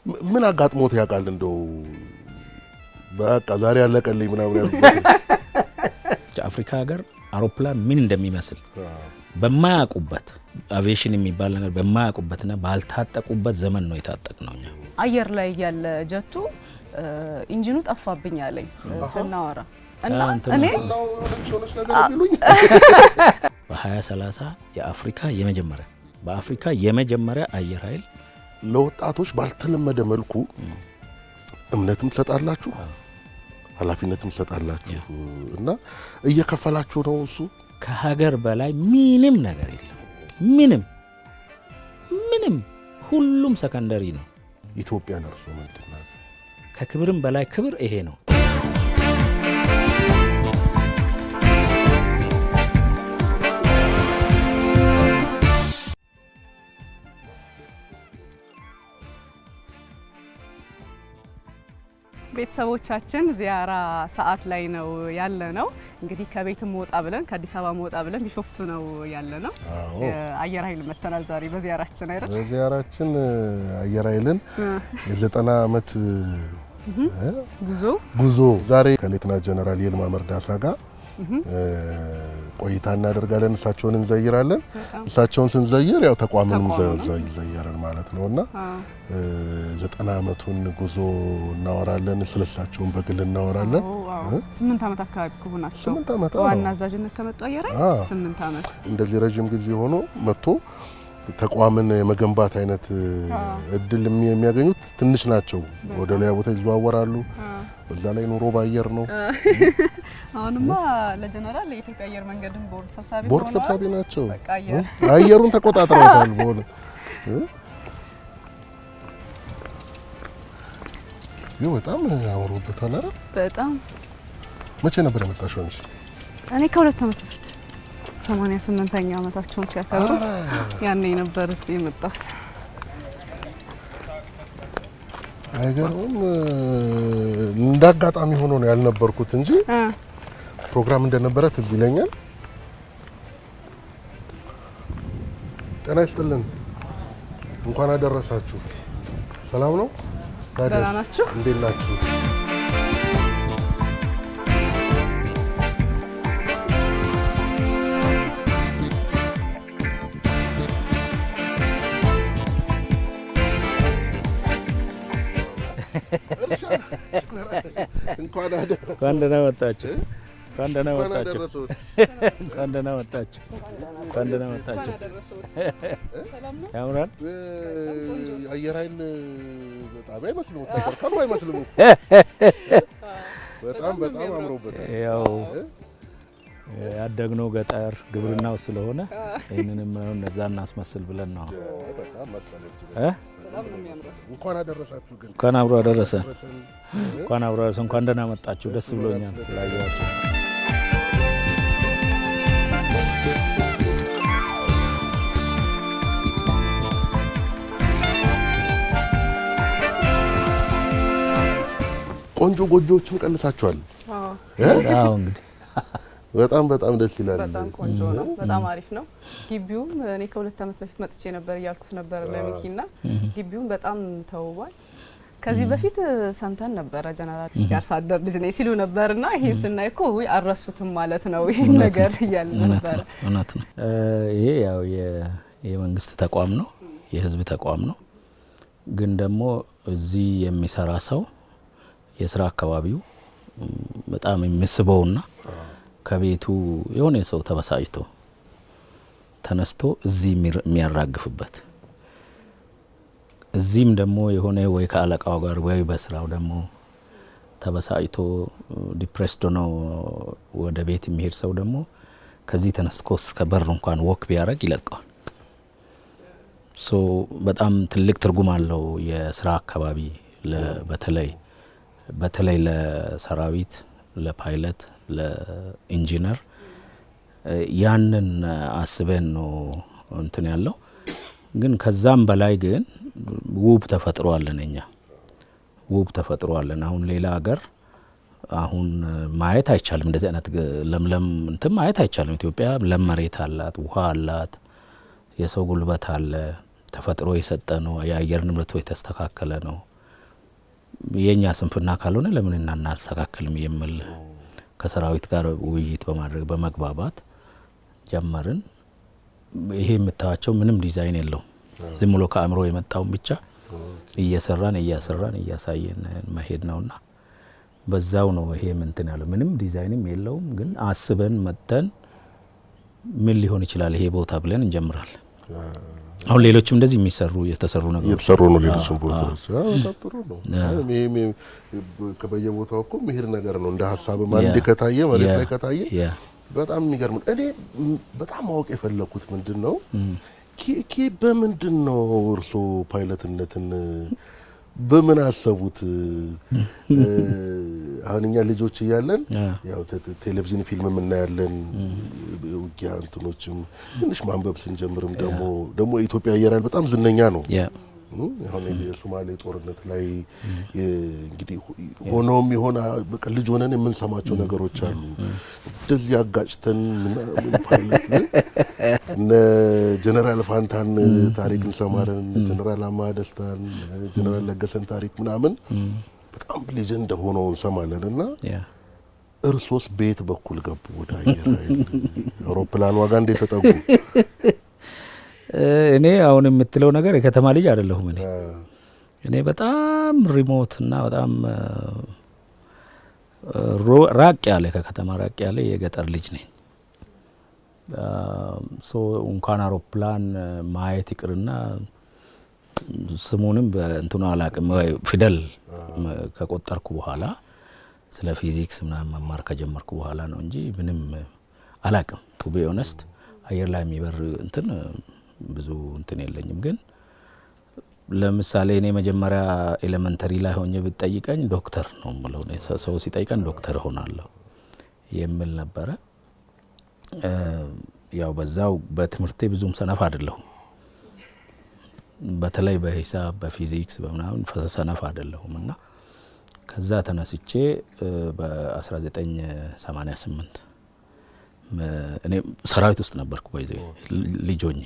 ምን አጋጥሞት ያውቃል እንደው በቃ ዛሬ ያለቀልኝ ምናምን ያልኩት አፍሪካ ሀገር አውሮፕላን ምን እንደሚመስል በማያውቁበት አቪዬሽን የሚባል ነገር በማያውቁበትና ባልታጠቁበት ዘመን ነው የታጠቅነው እኛ አየር ላይ ያለ ጀቱ ኢንጂኑ ጠፋብኝ አለኝ ስናወራ እና እኔ በ2030 የአፍሪካ የመጀመሪያ በአፍሪካ የመጀመሪያ አየር ኃይል ለወጣቶች ባልተለመደ መልኩ እምነትም ተሰጣላችሁ ኃላፊነትም ተሰጣላችሁ እና እየከፈላችሁ ነው እሱ ከሀገር በላይ ምንም ነገር የለም ምንም ሁሉም ሰከንደሪ ነው ኢትዮጵያ ነርሱ ምንድናት ከክብርም በላይ ክብር ይሄ ነው ቤተሰቦቻችን ዚያራ ሰዓት ላይ ነው ያለነው እንግዲህ ከቤትም ወጣ ብለን ከአዲስ አበባ ወጣ ብለን ቢሾፍቱ ነው ያለነው አየር ኃይል መተናል ዛሬ በዚያራችን አይደል በዚያራችን አየር ኃይልን የ90 አመት ጉዞ ዛሬ ከሌተና ጀነራል ይልማ መርዳሳ ጋር ቆይታ እናደርጋለን እሳቸውን እንዘይራለን እሳቸውን ስንዘይር ያው ተቋምንም ዘይራለን ማለት ነውና 90 አመቱን ጉዞ እናወራለን ስለሳቸውን በግል እናወራለን 8 አመት አካባቢ ከሆናቸው 8 አመት ዋና አዛዥነት ከመጣ አየር 8 አመት እንደዚህ ረጅም ጊዜ ሆኖ መጥቶ ተቋምን የመገንባት አይነት እድል የሚያገኙት ትንሽ ናቸው ወደ ሌላ ቦታ ይዘዋወራሉ በዛ ላይ ኑሮ ባየር ነው አሁንማ ለጀነራል የኢትዮጵያ አየር መንገድን ቦርድ ሰብሳቢ ናቸው አየሩን ተቆጣጥረውታል ቦል ይው በጣም ያወሩበታል አይደል በጣም መቼ ነበር የመጣሽው አንቺ እኔ ከሁለት አመት በፊት 88ኛ አመታቸውን ሲያከብሩ ያኔ ነበር እዚህ የመጣሁት አይገርም እንዳጋጣሚ ሆኖ ነው ያልነበርኩት እንጂ ፕሮግራም እንደነበረ ትዝ ይለኛል ጤና ይስጥልን እንኳን አደረሳችሁ ሰላም ነው ደህና ናችሁ እንዴት ናችሁ እንኳን ደህና መጣችሁ እንኳን ደህና መጣችሁ ሰላም ነው ያምራል አየር ኃይል በጣም አይመስልም ወጣው ካሉ አይመስልም በጣም አምሮበታል ያው ያደግነው ገጠር ግብርናው ስለሆነ እነንም ነው እነዛ እናስመስል ብለን ነው በጣም መሰለች በጣም ነው የሚያምረው እንኳን አደረሳችሁ ግን እንኳን አብሮ አደረሰ እንኳን ደህና መጣችሁ ደስ ብሎኛል ስላያችሁ ቆንጆ ጎጆዎችን ቀልሳችኋል አዎ እንግዲህ በጣም ደስ ይላል በጣም ቆንጆ ነው በጣም አሪፍ ነው ግቢውም እኔ ከሁለት አመት በፊት መጥቼ ነበር ያልኩት ነበር ለሚኪና ግቢውም በጣም ተውቧል ከዚህ በፊት ሰምተን ነበር ጀነራል ያርሳደር ልጅ ነኝ ሲሉ ነበርና ይሄን ስናይኮ ወይ አረሱትም ማለት ነው ይሄን ነገር ያለ ነበር እውነት ነው ይሄ ያው የመንግስት ተቋም ነው የህዝብ ተቋም ነው ግን ደግሞ እዚህ የሚሰራ ሰው የሥራ አካባቢው በጣም የሚስበውና ከቤቱ የሆነ ሰው ተበሳጭቶ ተነስቶ እዚህ የሚያራግፍበት እዚህም ደግሞ የሆነ ወይ ከአለቃው ጋር ወይ በስራው ደግሞ ተበሳጭቶ ዲፕሬስድ ነው ወደ ቤት የሚሄድ ሰው ደግሞ ከዚህ ተነስኮስ ከበር እንኳን ወክ ቢያረግ ይለቀዋል ሶ በጣም ትልቅ ትርጉም አለው የሥራ አካባቢ በተለይ ለሰራዊት ለፓይለት ለኢንጂነር ያንን አስበን ነው እንትን ያለው ግን ከዛም በላይ ግን ውብ ተፈጥሮ አለንኛ ውብ ተፈጥሮ አለን አሁን ሌላ ሀገር አሁን ማየት አይቻልም እንደዚህ አይነት ለምለም እንትን ማየት አይቻልም ኢትዮጵያ ለም መሬት አላት ውሃ አላት የሰው ጉልበት አለ ተፈጥሮ የሰጠ ነው የአየር ንብረቱ የተስተካከለ ነው የኛ ስንፍና ካልሆነ ለምን እናናስተካክልም የሚል ከሰራዊት ጋር ውይይት በማድረግ በመግባባት ጀመርን። ይሄ የምታዋቸው ምንም ዲዛይን የለው ዝም ብሎ ከአእምሮ የመጣው ብቻ እየሰራን እያሳየን መሄድ ነውና በዛው ነው ይሄ እንትን ያለው ምንም ዲዛይንም የለውም ግን አስበን መተን ምን ሊሆን ይችላል ይሄ ቦታ ብለን እንጀምራለን። አሁን ሌሎችም እንደዚህ የተሰሩ ነገሮች የተሰሩ ነው ሌሎችም ቦታዎች ተጥሩ ነው ከበየቦታው እኮ መሄድ ነገር ነው እንደ ሐሳብ ማንዲ ከታየ ማለት ላይ ከታየ በጣም የሚገርም እኔ በጣም ማወቅ የፈለኩት ምንድነው ኪ በምንድነው እርሶ ፓይለትነትን በምን አሰቡት? አሁንኛ ልጆች ይያለን ያው ቴሌቪዥን ፊልም እናያለን ውጊያ እንትኖችም ትንሽ ማንበብ ስንጀምርም ደግሞ ኢትዮጵያ አየር ኃይል በጣም ዝነኛ ነው። አሁን የሶማሌ ጦርነት ላይ እንግዲህ ሆኖም ይሆና በቃ ልጅ ሆነን የምንሰማቸው ነገሮች አሉ እንደዚህ ያጋጭተን ፓይለት እነ ጀነራል ፋንታን ታሪክ እንሰማለን ጀነራል አማደስታን ጀነራል ለገሰን ታሪክ ምናምን በጣም ሌጀንድ ሆነው እንሰማለንና እርሶስ ቤት በኩል ገቡ ወደ አየር ኃይል አውሮፕላን ዋጋ እንደ ተጠጉ እኔ አሁን የምትለው ነገር የከተማ ልጅ አይደለሁም እኔ በጣም ሪሞት እና በጣም ራቅ ያለ ከከተማ ራቅ ያለ የገጠር ልጅ ነኝ። ሶ እንኳን አውሮፕላን ማየት ይቅርና ስሙንም በእንትኑ አላቅም ፊደል ከቆጠርኩ በኋላ ስለ ፊዚክስ ምናምን መማር ከጀመርኩ በኋላ ነው እንጂ ምንም አላቅም ቱ ቢ ኦነስት አየር ላይ የሚበር እንትን ብዙ እንትን የለኝም። ግን ለምሳሌ እኔ መጀመሪያ ኤሌመንተሪ ላይ ሆኜ ብትጠይቀኝ ዶክተር ነው ማለት ነው ሰው ሲጠይቀን ዶክተር ሆናለሁ የሚል ነበር። ያው በዛው በትምህርቴ ብዙም ሰነፍ አይደለሁም በተለይ በሂሳብ በፊዚክስ በመናምን ሰነፍ አይደለሁምና ከዛ ተነስቼ በ1988 እኔ ሰራዊት ውስጥ ነበርኩ በይዘይ ልጆኝ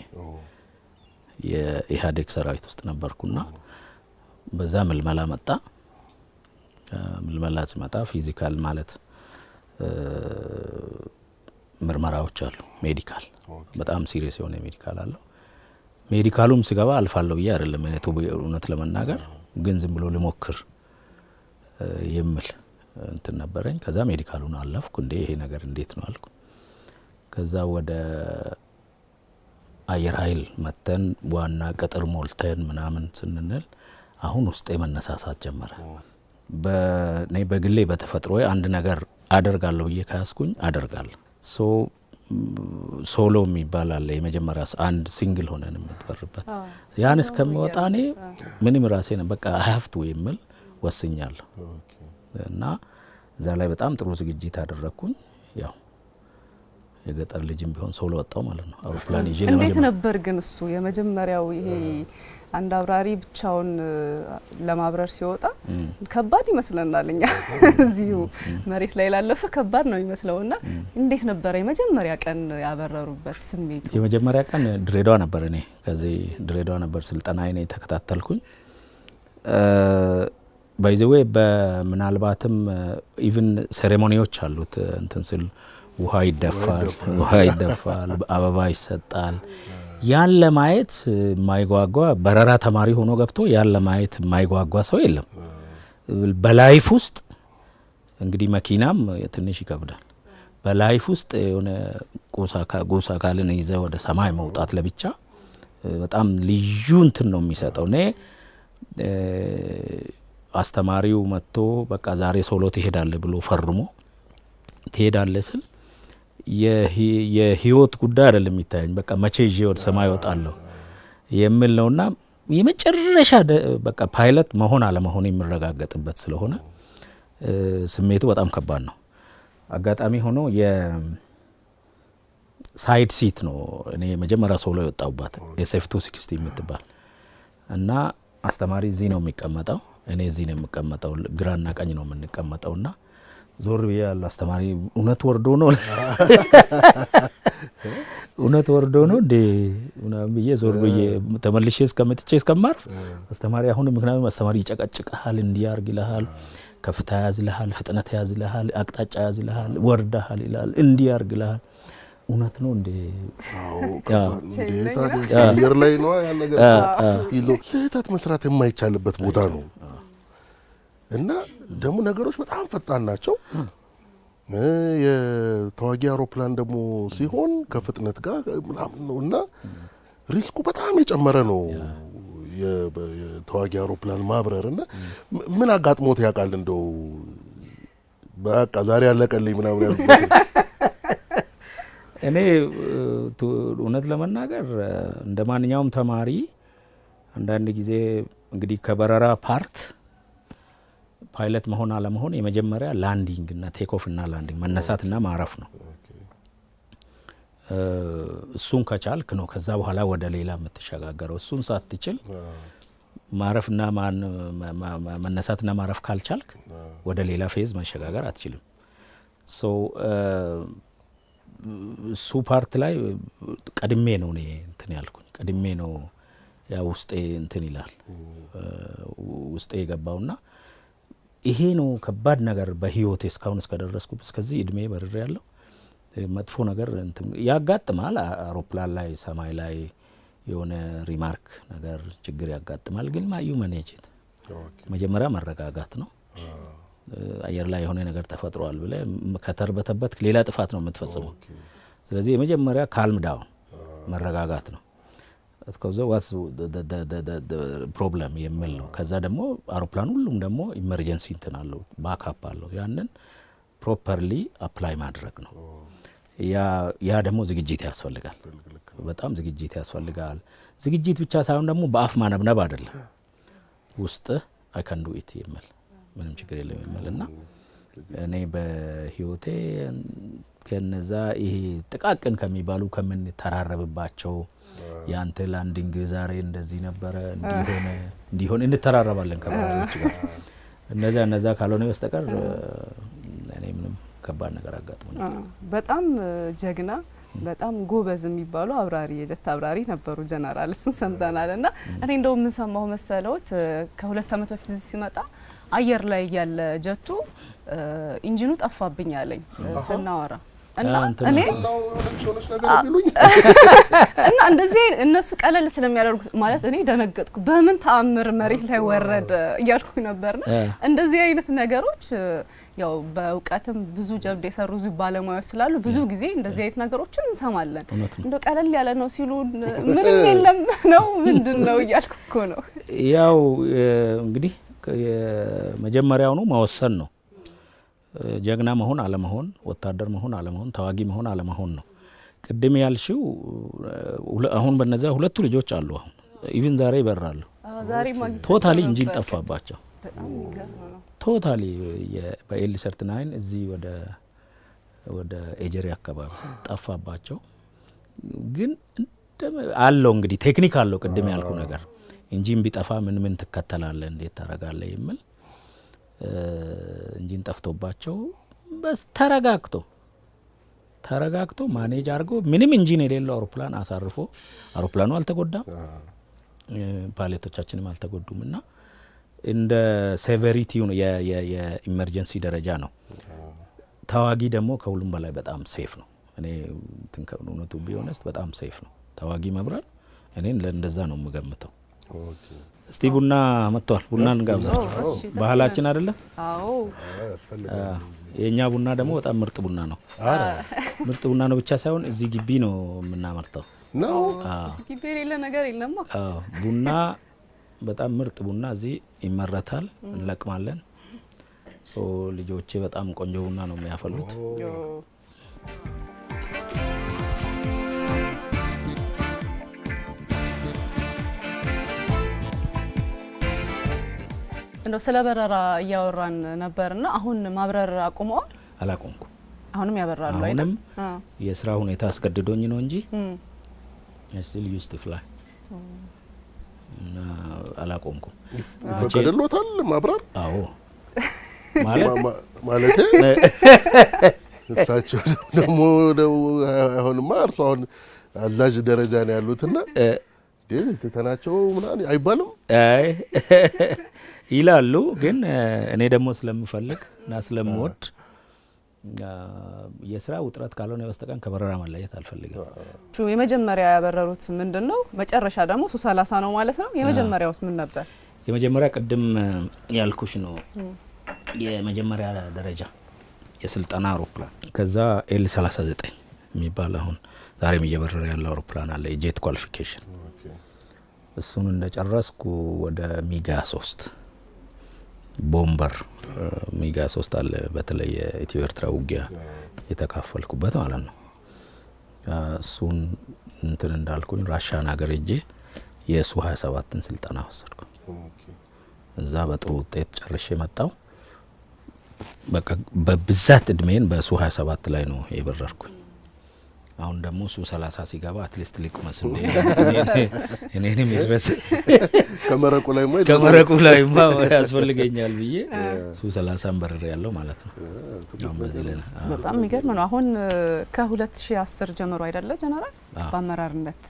የኢህአዴግ ሰራዊት ውስጥ ነበርኩና በዛ ምልመላ መጣ። ምልመላ ሲመጣ ፊዚካል ማለት ምርመራዎች አሉ ሜዲካል በጣም ሲሪየስ የሆነ ሜዲካል አለው። ሜዲካሉም ሲገባ አልፋለሁ ብዬ አይደለም እኔ እውነት ለመናገር ግን ዝም ብሎ ልሞክር የሚል እንትን ነበረኝ። ከዛ ሜዲካሉን አለፍኩ እንዴ ይሄ ነገር እንዴት ነው አልኩ። ከዛ ወደ አየር ኃይል መተን ዋና ቅጥር ሞልተን ምናምን ስንነል አሁን ውስጤ መነሳሳት ጀመረ። በኔ በግሌ በተፈጥሮ አንድ ነገር አደርጋለሁ ብዬ ካስኩኝ አደርጋለሁ። ሶሎ የሚባል አለ የመጀመሪያ አንድ ሲንግል ሆነን የምትበርበት ያን እስከሚወጣ እኔ ምንም ራሴ ነው በቃ ሀፍቱ የሚል ወስኛለሁ እና እዛ ላይ በጣም ጥሩ ዝግጅት አደረኩኝ። ያው የገጠር ልጅም ቢሆን ሶሎ ወጣው ማለት ነው አውሮፕላን ይዤ ለማለት እንዴት ነበር ግን እሱ የመጀመሪያው ይሄ አንድ አብራሪ ብቻውን ለማብረር ሲወጣ ከባድ ይመስለናል እኛ እዚሁ መሬት ላይ ላለፈ ከባድ ነው ይመስለውና እንዴት ነበር የመጀመሪያ ቀን ያበረሩበት ስሜቱ? የመጀመሪያ ቀን ድሬዳዋ ነበር እኔ ከዚህ ድሬዳዋ ነበር ስልጠና እኔ ተከታተልኩኝ። ባይ ዘ ዌይ በመናልባትም ኢቭን ሴሬሞኒዎች አሉት እንትን ስል ውሃ ይደፋል አበባ ይሰጣል። ያን ለማየት ማይጓጓ በረራ ተማሪ ሆኖ ገብቶ ያን ለማየት ማይጓጓ ሰው የለም። በላይፍ ውስጥ እንግዲህ መኪናም ትንሽ ይከብዳል። በላይፍ ውስጥ የሆነ ጎሳ ካልን ይዘ ወደ ሰማይ መውጣት ለብቻ በጣም ልዩ እንትን ነው የሚሰጠው። እኔ አስተማሪው መጥቶ በቃ ዛሬ ሶሎ ትሄዳለህ ብሎ ፈርሞ ትሄዳለህ ስል የህይወት ጉዳይ አይደለም የሚታየኝ በቃ መቼ ይዤ ወደ ሰማይ ወጣለሁ የሚል ነውና የመጨረሻ በቃ ፓይለት መሆን አለመሆን የሚረጋገጥበት ስለሆነ ስሜቱ በጣም ከባድ ነው። አጋጣሚ ሆኖ የሳይድ ሲት ነው እኔ መጀመሪያ ሶሎ የወጣውባት የሴፍቱ 60 የምትባል እና አስተማሪ እዚህ ነው የሚቀመጠው እኔ እዚህ ነው የምቀመጠው ግራና ቀኝ ነው የምንቀመጠውና ዞር ብያለሁ አስተማሪ እውነት ወርዶ ነው እውነት ወርዶ ነው እንዴ ምናምን ብዬ ዞር ብዬ ተመልሼ እስከምትቼ እስከማርፍ አስተማሪ አሁን ምክንያቱም አስተማሪ ይጨቀጭቃል እንዲያርግ ይልሃል ከፍታ ያዝልሃል ፍጥነት ያዝልሃል አቅጣጫ ያዝልሃል ወርዳሃል ይላል እንዲያርግ ይልሃል እውነት ነው እንዴ አየር ላይ ነው ያ ነገር ይሎ ስህተት መስራት የማይቻልበት ቦታ ነው እና ደግሞ ነገሮች በጣም ፈጣን ናቸው የተዋጊ አውሮፕላን ደግሞ ሲሆን ከፍጥነት ጋር ምናምን ነውና ሪስኩ በጣም የጨመረ ነው የተዋጊ አውሮፕላን ማብረርና ምን አጋጥሞት ያውቃል እንደው በቃ ዛሬ ያለቀልኝ ምናምን ያልኩት እኔ እውነት ለመናገር እንደማንኛውም ተማሪ አንዳንድ ጊዜ እንግዲህ ከበረራ ፓርት ፓይለት መሆን አለ መሆን የመጀመሪያ ላንዲንግ እና ቴክ ኦፍ እና ላንዲንግ መነሳትና ማረፍ ነው እሱን ከቻልክ ነው ከዛ በኋላ ወደ ሌላ የምትሸጋገረው እሱን ሳትችል ማረፍና መነሳትና ማረፍ ካልቻልክ ወደ ሌላ ፌዝ መሸጋገር አትችልም ሶ እሱ ፓርት ላይ ቀድሜ ነው እኔ እንትን ያልኩኝ ቀድሜ ነው ያ ውስጤ እንትን ይላል ውስጤ የገባውና ይሄ ነው ከባድ ነገር በህይወቴ እስካሁን እስከደረስኩ እስከዚህ እድሜ በርር ያለው መጥፎ ነገር እንትን ያጋጥማል አውሮፕላን ላይ ሰማይ ላይ የሆነ ሪማርክ ነገር ችግር ያጋጥማል ግን ማዩ ማኔጅት መጀመሪያ መረጋጋት ነው አየር ላይ የሆነ ነገር ተፈጥሯል ብለ ከተርበተበት ሌላ ጥፋት ነው የምትፈጽመው ስለዚህ የመጀመሪያ ካልም ዳውን መረጋጋት ነው እስከዛ ዋስ ፕሮብለም የሚል ነው ከዛ ደግሞ አውሮፕላን ሁሉም ደግሞ ኢመርጀንሲ እንትናለው ባክአፕ አለው ያንን ፕሮፐርሊ አፕላይ ማድረግ ነው ያ ደግሞ ዝግጅት ያስፈልጋል በጣም ዝግጅት ያስፈልጋል ዝግጅት ብቻ ሳይሆን ደግሞ በአፍ ማነብነብ አይደለም ውስጥ አይ ካን ዱ ኢት የሚል ምንም ችግር የለም የሚልና እኔ በህይወቴ ከነዛ ይሄ ጥቃቅን ከሚባሉ ከምን ተራረብባቸው ያንተ ላንዲንግ ዛሬ እንደዚህ ነበር እንዲሆነ እንተራረባለን ከበራሪዎች ጋር እነዛ ካልሆነ በስተቀር እኔ ምንም ከባድ ነገር አጋጥሞኝ በጣም ጀግና በጣም ጎበዝ የሚባሉ አብራሪ የጀት አብራሪ ነበሩ ጀነራል እሱን ሰምተናልና እኔ እንደው ምን ሰማሁ መሰለውት ከሁለት አመት በፊት ሲመጣ አየር ላይ ያለ ጀቱ ኢንጂኑ ጠፋብኝ አለኝ ስናወራ እና እኔ እና እንደዚህ እነሱ ቀለል ስለሚያደርጉ ማለት እኔ ደነገጥኩ በምን ተአምር መሬት ላይ ወረደ እያልኩ ነበርና እንደዚህ አይነት ነገሮች ያው በእውቀትም ብዙ ጀብድ የሰሩ ባለሙያዎች ስላሉ ብዙ ጊዜ እንደዚህ አይነት ነገሮችን እንሰማለን እንደው ቀለል ያለ ነው ሲሉ ምንም የለም ነው ምንድነው እያልኩ እኮ ነው ያው እንግዲህ የመጀመሪያው ነው ማወሰን ነው ጀግና መሆን አለመሆን ወታደር መሆን አለመሆን ተዋጊ መሆን አለመሆን ነው ቅድም ያልሽው አሁን በነዛ ሁለቱ ልጆች አሉ አሁን ኢቭን ዛሬ ይበራሉ ዛሬ ቶታሊ ኢንጂን ጠፋባቸው በጣም ይገርም ነው ቶታሊ በኤል ሰርትናይን እዚህ ወደ ኤጀሪ አካባቢ ጠፋባቸው ግን አለው እንግዲህ ቴክኒክ አለው ቅድም ያልኩ ነገር ኢንጂን ቢጠፋ ምን ተከተላለ እንዴት ታረጋለ ይምል ኢንጂን ጠፍቶባቸው በስ ተረጋግቶ ማኔጅ አርጎ ምንም ኢንጂን የሌለው አውሮፕላን አሳርፎ አውሮፕላኑ አልተጎዳም ፓይለቶቻችንም አልተጎዱምና እንደ ሴቨሪቲው የኢመርጀንሲ ደረጃ ነው ተዋጊ ደግሞ ከሁሉም በላይ በጣም ሴፍ ነው እኔ ትንከውነቱ ቢሆንስ በጣም ሴፍ ነው ተዋጊ መብራር እኔን ለእንደዛ ነው የምገምተው ኦኬ እስቲ ቡና መጥቷል ቡና እንጋብዛችሁ ባህላችን አይደለም አዎ የኛ ቡና ደግሞ በጣም ምርጥ ቡና ነው ምርጥ ቡና ነው ብቻ ሳይሆን እዚህ ግቢ ነው የምናመርተው ነው እዚህ ግቢ ሌላ ነገር የለም ቡና በጣም ምርጥ ቡና እዚህ ይመረታል እንለቅማለን ሶ ልጆቼ በጣም ቆንጆ ቡና ነው የሚያፈሉት እንደው ስለ በረራ ያወራን ነበርና አሁን ማብረር አቁመዋል አላቆምኩ አሁንም ያበራሉ አይደል አሁንም የሥራ ሁኔታ አስገድዶኝ ነው እንጂ I still used to fly አላቆምኩ ፈቀደሎታል ማብራር አዎ ማለት እሳቸው ደግሞ አሁንማ እርሱ አሁን አዛዥ ደረጃ ነው ያሉትና ትተናቸው ምናምን አይባልም ይላሉ። ግን እኔ ደግሞ ስለምፈልግ እና ስለምወድ የስራ ውጥረት ካልሆነ በስተቀር ከበረራ መለየት አልፈልግም። የመጀመሪያ ያበረሩት ምንድነው? መጨረሻ ደግሞ ሱ30 ነው ማለት ነው። የመጀመሪያውስ ምን ነበር? የመጀመሪያ ቅድም ያልኩሽ ነው የመጀመሪያ ደረጃ የስልጠና አውሮፕላን። ከዛ ኤል39 የሚባል አሁን ዛሬም እየበረረ ያለው አውሮፕላን አለ የጄት ኳሊፊኬሽን። እሱን እንደጨረስኩ ወደ ሚጋ 3 ቦምበር ሚጋ 3 አለ በተለይ የኢትዮ ኤርትራ ውጊያ የተካፈልኩበት ማለት ነው። እሱን እንትን እንዳልኩኝ ራሻን ሀገር ሄጄ የሱ 27ን ስልጠና ወሰድኩ። እዛ በጥሩ ውጤት ጨርሼ መጣው። በቃ በብዛት እድሜን በሱ 27 ላይ ነው የበረርኩኝ። አሁን ደግሞ ሱ30 ሲገባ አትሊስት ሊቁመስ እኔንም ይድረስ ከመረቁ ላይማ ያስፈልገኛል ብዬ ሱ30 በረር ያለው ማለት ነው። በዚህ ላይ በጣም የሚገርም ነው። አሁን ከ2010 ጀምሮ አይደለ ጀነራል በአመራርነት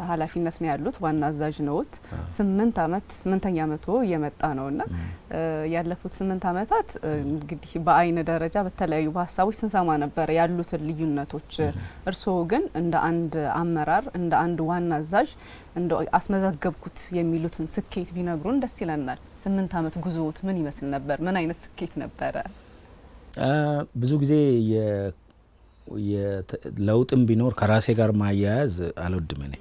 ኃላፊነት ነው ያሉት። ዋና አዛዥ ነውት። 8 አመት 8ኛ አመቱ እየመጣ ነውና ያለፉት 8 አመታት እንግዲህ በአይነ ደረጃ በተለያዩ ሀሳቦች ስንሰማ ነበር ያሉትን ልዩነቶች። እርስዎ ግን እንደ አንድ አመራር እንደ አንድ ዋና አዛዥ እንደ አስመዘገብኩት የሚሉትን ስኬት ቢነግሩን ደስ ይለናል። 8 አመት ጉዞት ምን ይመስል ነበር? ምን አይነት ስኬት ነበረ? ብዙ ጊዜ ለውጥም ቢኖር ከራሴ ጋር ማያያዝ አልወድም። እኔ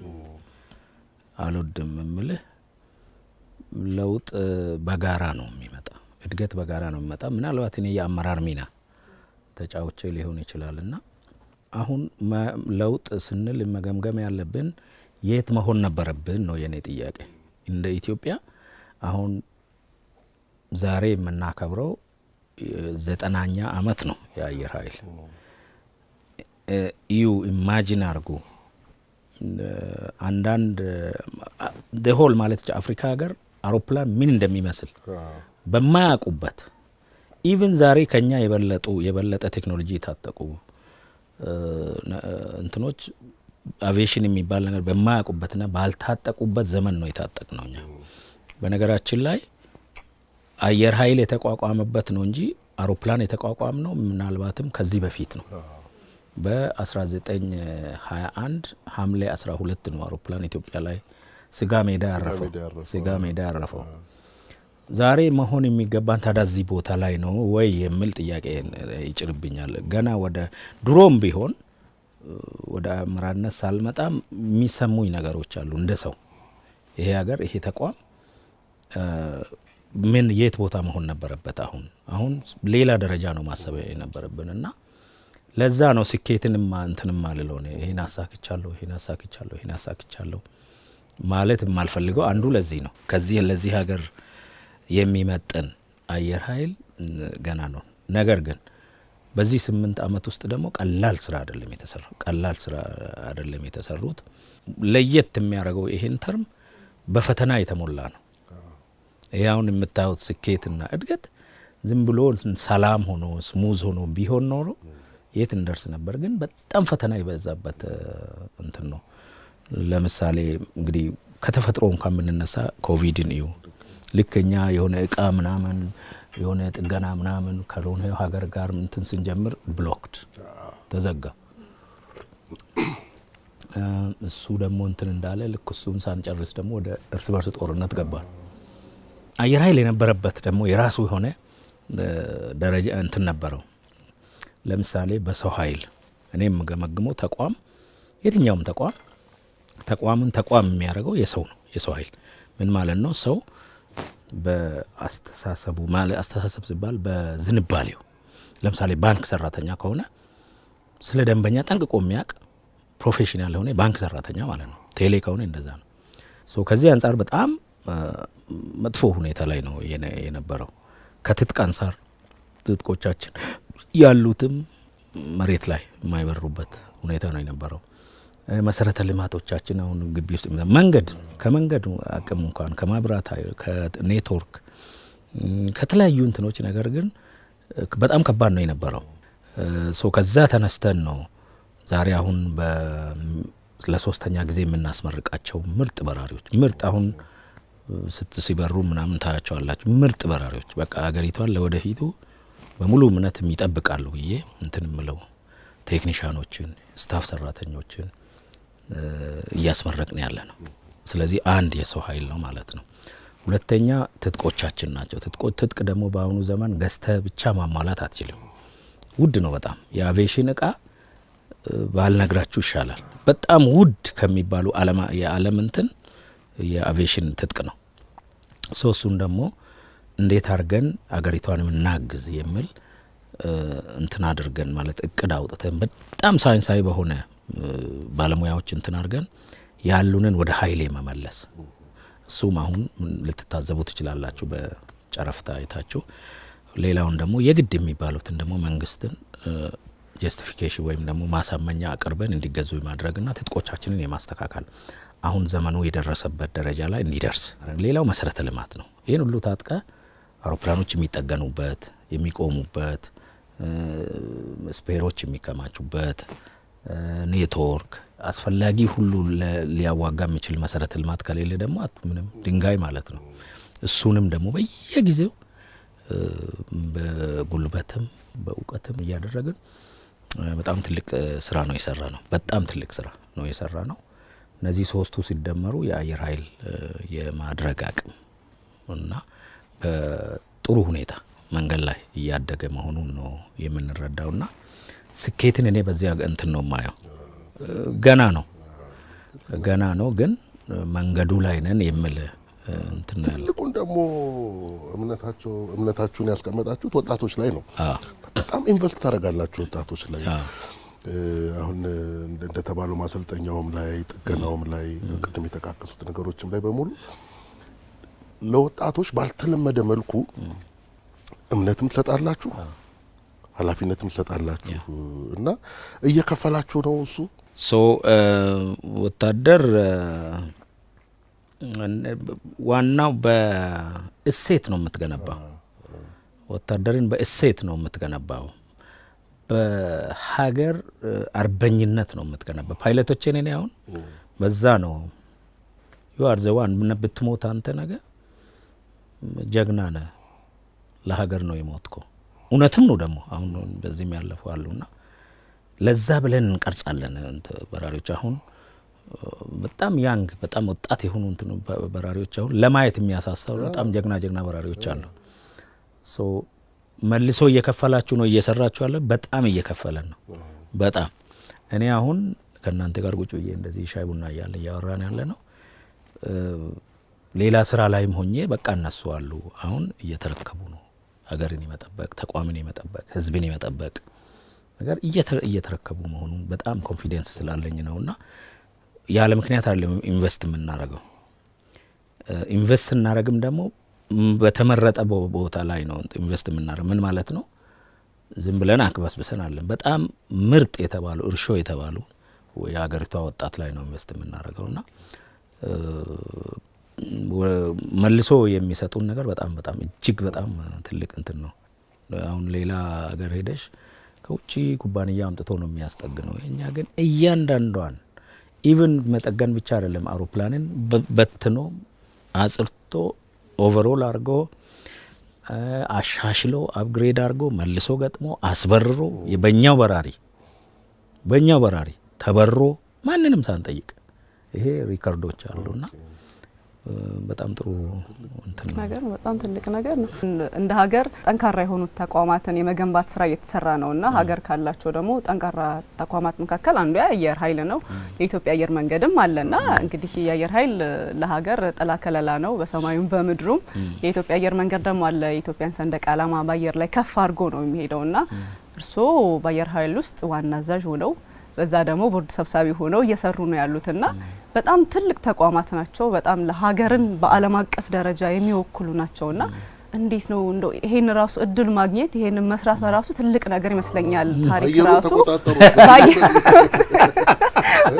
አልወድም እምልህ ለውጥ በጋራ ነው የሚመጣ፣ እድገት በጋራ ነው የሚመጣ። ምናልባት እኔ የአመራር ሚና ተጫውቼ ሊሆን ይችላልና አሁን ለውጥ ስንል መገምገም ያለብን የት መሆን ነበረብን ነው የኔ ጥያቄ። እንደ ኢትዮጵያ አሁን ዛሬ የምናከብረው 90ኛ አመት ነው የአየር ኃይል። ኢማጂን አርጉ አንዳንድ ደሆል ማለት አፍሪካ ሀገር አውሮፕላን ምን እንደሚመስል በማያውቁበት ኢቭን ዛሬ ከኛ የበለጠ ቴክኖሎጂ የታጠቁ እንትኖች አቪዬሽን የሚባል ነገር በማያውቁበትና ባልታጠቁበት ዘመን ነው የታጠቅነው እኛ። በነገራችን ላይ አየር ኃይል የተቋቋመበት ነው እንጂ አውሮፕላን የተቋቋመው ምናልባትም ከዚህ በፊት ነው። በ1921 ሐምሌ 12 ነው አውሮፕላን ኢትዮጵያ ላይ ስጋ ሜዳ ያረፈው። ዛሬ መሆን የሚገባን ታዳዚህ ቦታ ላይ ነው ወይ የሚል ጥያቄ ይጭርብኛል። ገና ወደ ድሮም ቢሆን ወደ አመራርነት ሳልመጣም የሚሰሙኝ ነገሮች አሉ እንደ ሰው። ይሄ ሀገር ይሄ ተቋም ምን የት ቦታ መሆን ነበረበት? አሁን ሌላ ደረጃ ነው ማሰብ የነበረብንና ለዛ ነው ስኬትንም እንትንም ማለለው ነው። ይሄን አሳክቻለሁ ማለት የማልፈልገው አንዱ ለዚህ ነው። ከዚህ ለዚህ ሀገር የሚመጥን አየር ኃይል ገና ነው። ነገር ግን በዚህ 8 አመት ውስጥ ደግሞ ቀላል ስራ አይደለም የተሰሩት። ለየት የሚያደርገው ይሄን ተርም በፈተና የተሞላ ነው። ይሄውን የምታዩት ስኬትና እድገት ዝም ብሎ ሰላም ሆኖ ስሙዝ ሆኖ ቢሆን ኖሮ የት እንደርስ ነበር። ግን በጣም ፈተና ይበዛበት እንትን ነው። ለምሳሌ እንግዲህ ከተፈጥሮ እንኳን ምንነሳ ኮቪድን እዩ። ልክኛ የሆነ እቃ ምናምን የሆነ ጥገና ምናምን ከሆነ ሀገር ጋር እንትን ስንጀምር ብሎክድ ተዘጋ። እሱ ደግሞ እንትን እንዳለ ልክ እሱን ሳንጨርስ ደግሞ ወደ እርስ በርስ ጦርነት ገባል። አየር ኃይል የነበረበት ደግሞ የራሱ የሆነ ደረጃ እንትን ነበረው። ለምሳሌ በሰው ኃይል እኔም ገመግመው ተቋም የትኛውም ተቋም የሚያደርገው የሰው ነው። የሰው ኃይል ምን ማለት ነው? ሰው በአስተሳሰቡ ማለት አስተሳሰብ ሲባል በዝንባሌው ለምሳሌ ባንክ ሰራተኛ ከሆነ ስለ ደንበኛ ጠንቅቆ የሚያውቅ ፕሮፌሽናል ሆነ ባንክ ሰራተኛ ማለት ነው። ቴሌ ከሆነ እንደዛ ነው። ከዚህ አንፃር በጣም መጥፎ ሁኔታ ላይ ነው የነበረው። ከትጥቅ አንፃር ትጥቆቻችን ያሉትም መሬት ላይ የማይበሩበት ሁኔታ ነው የነበረው። መሰረተ ልማቶቻችን አሁን ግቢ ውስጥ ከመንገድ አቅም እንኳን ከማብራት ከኔትወርክ ከተለያዩ እንትኖች ነገር ግን በጣም ከባድ ነው የነበረው። ሶ ከዛ ተነስተን ነው ዛሬ አሁን ለሶስተኛ ጊዜ የምናስመርቃቸው ምርጥ በራሪዎች ምርጥ አሁን ሲበሩ ምናምን ታያቸዋላችሁ ምርጥ በራሪዎች በቃ አገሪቷን ለወደፊቱ በሙሉ እምነት የሚጠብቃሉ ብዬ እንትን ምለው ቴክኒሻኖችን ስታፍ ሰራተኞችን እያስመረቅን ያለ ነው። ስለዚህ አንድ የሰው ኃይል ነው ማለት ነው። ሁለተኛ ትጥቆቻችን ናቸው። ትጥቅ ደግሞ በአሁኑ ዘመን ገዝተ ብቻ ማሟላት አትችልም። ውድ ነው በጣም የአቪዬሽን እቃ ባልነግራችሁ ይሻላል። በጣም ውድ ከሚባሉ የዓለም እንትን የአቪዬሽን ትጥቅ ነው። ሶስቱን ደግሞ እንዴት አድርገን አገሪቷን እናግዝ የሚል እንትን አድርገን ማለት እቅድ አውጥተን በጣም ሳይንሳዊ በሆነ ባለሙያዎች እንትን አድርገን ያሉንን ወደ ኃይል መመለስ እሱም አሁን ልትታዘቡ ትችላላችሁ በጨረፍታ አይታችሁ። ሌላውን ደግሞ የግድ የሚባሉትን ደግሞ መንግስትን ጀስቲፊኬሽን ወይም ደግሞ ማሳመኛ አቅርበን እንዲገዙ ማድረግና ትጥቆቻችንን የማስተካከል አሁን ዘመኑ የደረሰበት ደረጃ ላይ እንዲደርስ። ሌላው መሰረተ ልማት ነው። ይሄን ሁሉ ታጥቀ አውሮፕላኖች የሚጠገኑበት የሚቆሙበት ስፔሮች የሚከማቹበት ኔትወርክ አስፈላጊ ሁሉ ሊያዋጋ የሚችል መሰረተ ልማት ከሌለ ደግሞ ምንም ድንጋይ ማለት ነው። እሱንም ደግሞ በየጊዜው በጉልበትም በእውቀትም እያደረግን በጣም ትልቅ ስራ ነው የሰራ ነው። በጣም ትልቅ ስራ ነው የሰራ ነው። እነዚህ ሶስቱ ሲደመሩ የአየር ኃይል የማድረግ አቅም እና በጥሩ ሁኔታ መንገድ ላይ እያደገ መሆኑን ነው የምንረዳውና ስኬትን እኔ በዚያ እንትን ነው ማየው። ገና ነው ግን መንገዱ ላይ ነን የሚል እንትን ነው ያለው። ትልቁን ደግሞ እምነታችሁን ያስቀመጣችሁት ወጣቶች ላይ ነው። በጣም ኢንቨስት ታደርጋላችሁ ወጣቶች ላይ። አሁን እንደተባለው ማሰልጠኛውም ላይ ጥገናውም ላይ ቅድም የተካከሱት ነገሮችም ላይ በሙሉ ለወጣቶች ባልተለመደ መልኩ እምነትም ትሰጣላችሁ ኃላፊነትም ትሰጣላችሁ እና እየከፈላችሁ ነው እሱ ወታደር ዋናው በእሴት ነው የምትገነባው። ወታደርን በእሴት ነው የምትገነባው። በሀገር አርበኝነት ነው የምትገነባው። ፓይለቶች እኔ አሁን በዛ ነው you are the one ብትሞት አንተ ነገር ጀግና ነህ ለሀገር ነው የሞትከው። እውነትም ነው ደግሞ አሁን በዚህም ያለፈው አሉና ለዛ ብለን እንቀርጻለን እንተ በራሪዎች አሁን በጣም ያንግ በጣም ወጣት የሆኑ እንትን በራሪዎች አሁን ለማየት የሚያሳሳው በጣም ጀግና በራሪዎች አሉ። ሶ መልሶ እየከፈላችሁ ነው እየሰራችሁ ያለ በጣም እየከፈለን ነው በጣም እኔ አሁን ከናንተ ጋር ቁጭ ብዬ እንደዚህ ሻይ ቡና ያወራን ያለ ነው ሌላ ስራ ላይም ሆኜ በቃ እነሱ አሉ አሁን እየተረከቡ ነው ሀገርን የመጠበቅ ተቋምን የመጠበቅ ህዝብን የመጠበቅ ነገር እየተረከቡ መሆኑን በጣም ኮንፊደንስ ስላለኝ ነውና ያለ ምክንያት አይደለም ኢንቨስት የምናረገው። ኢንቨስት እናረግም ደግሞ በተመረጠ ቦታ ላይ ነው ኢንቨስት የምናረግ። ምን ማለት ነው? ዝም ብለን አክባስበሰን አይደለም። በጣም ምርጥ የተባሉ እርሾ የተባሉ የሀገሪቷ ወጣት ላይ ነው ኢንቨስት የምናረገውና መልሶ የሚሰጡን ነገር በጣም እጅግ በጣም ትልቅ እንትን ነው። አሁን ሌላ ሀገር ሄደሽ ከውጪ ኩባንያ አምጥቶ ነው የሚያስጠግነው። እኛ ግን እያንዳንዷን ኢቭን መጠገን ብቻ አይደለም አውሮፕላንን በትኖ አጽርቶ ኦቨርኦል አርጎ አሻሽሎ አፕግሬድ አርጎ መልሶ ገጥሞ አስበርሮ በእኛው በራሪ ተበሮ ማንንም ሳንጠይቅ ይሄ ሪከርዶች አሉና በጣም ጥሩ እንትን ነገር በጣም ትልቅ ነገር ነው። እንደ ሀገር ጠንካራ የሆኑ ተቋማትን የመገንባት ስራ እየተሰራ ነውና ሀገር ካላቸው ደግሞ ጠንካራ ተቋማት መካከል አንዱ የአየር ኃይል ነው። የኢትዮጵያ አየር መንገድም አለና እንግዲህ የአየር ኃይል ለሀገር ጥላ ከለላ ነው በሰማዩም በምድሩም። የኢትዮጵያ አየር መንገድ ደግሞ አለ። የኢትዮጵያን ሰንደቅ ዓላማ በአየር ላይ ከፍ አድርጎ ነው የሚሄደውና እርሶ በአየር ኃይል ውስጥ ዋና አዛዥ ሆነው በዛ ደግሞ ቦርድ ሰብሳቢ ሆነው እየሰሩ ነው ያሉትና በጣም ትልቅ ተቋማት ናቸው። በጣም ለሀገርን በአለም አቀፍ ደረጃ የሚወክሉ ናቸውና እንዴት ነው እንደው ይሄን ራሱ እድል ማግኘት ይሄን መስራት በራሱ ትልቅ ነገር ይመስለኛል። ታሪክ ራሱ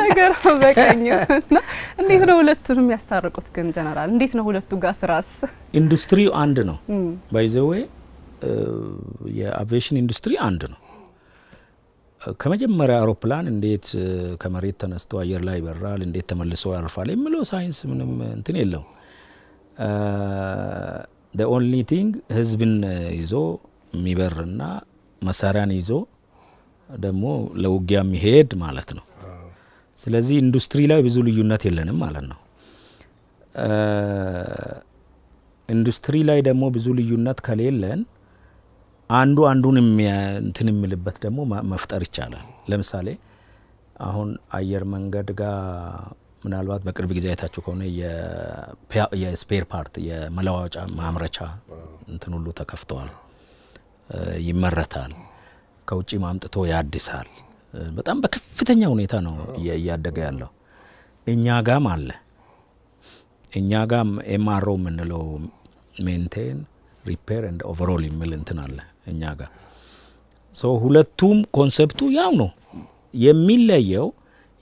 ነገር በቀኝና እንዴት ነው ሁለቱንም ያስታርቁት? ግን ጀነራል እንዴት ነው ሁለቱ ጋር ስራስ? ኢንዱስትሪው አንድ ነው። ባይ ዘ ዌይ የአቪዬሽን ኢንዱስትሪ አንድ ነው። ከመጀመሪያ አውሮፕላን እንዴት ከመሬት ተነስቶ አየር ላይ ይበራል እንዴት ተመልሶ ያርፋል የሚለው ሳይንስ ምንም እንትን የለው the only thing ህዝብን ይዞ የሚበርና መሳሪያን ይዞ ደግሞ ለውጊያ የሚሄድ ማለት ነው ስለዚህ ኢንዱስትሪ ላይ ብዙ ልዩነት የለንም ማለት ነው ኢንዱስትሪ ላይ ደግሞ ብዙ ልዩነት ከሌለን አንዱን እንትን የሚልበት ደግሞ መፍጠር ይቻላል ለምሳሌ አሁን አየር መንገድ ጋር ምናልባት በቅርብ ጊዜ አይታችሁ ከሆነ የስፔር ፓርት የመለዋወጫ ማምረቻ እንትን ሁሉ ተከፍተዋል ይመረታል ከውጪ ማምጥቶ ያድሳል በጣም በከፍተኛ ሁኔታ ነው ያደገ ያለው እኛ ጋም አለ እኛ ጋም ኤምአርኦ ምንለው ሜንቴን ሪፔር ኤንድ ኦቨርኦል የሚል እንትን አለ እኛ ጋር ሶ ሁለቱም ኮንሰፕቱ ያው ነው የሚለየው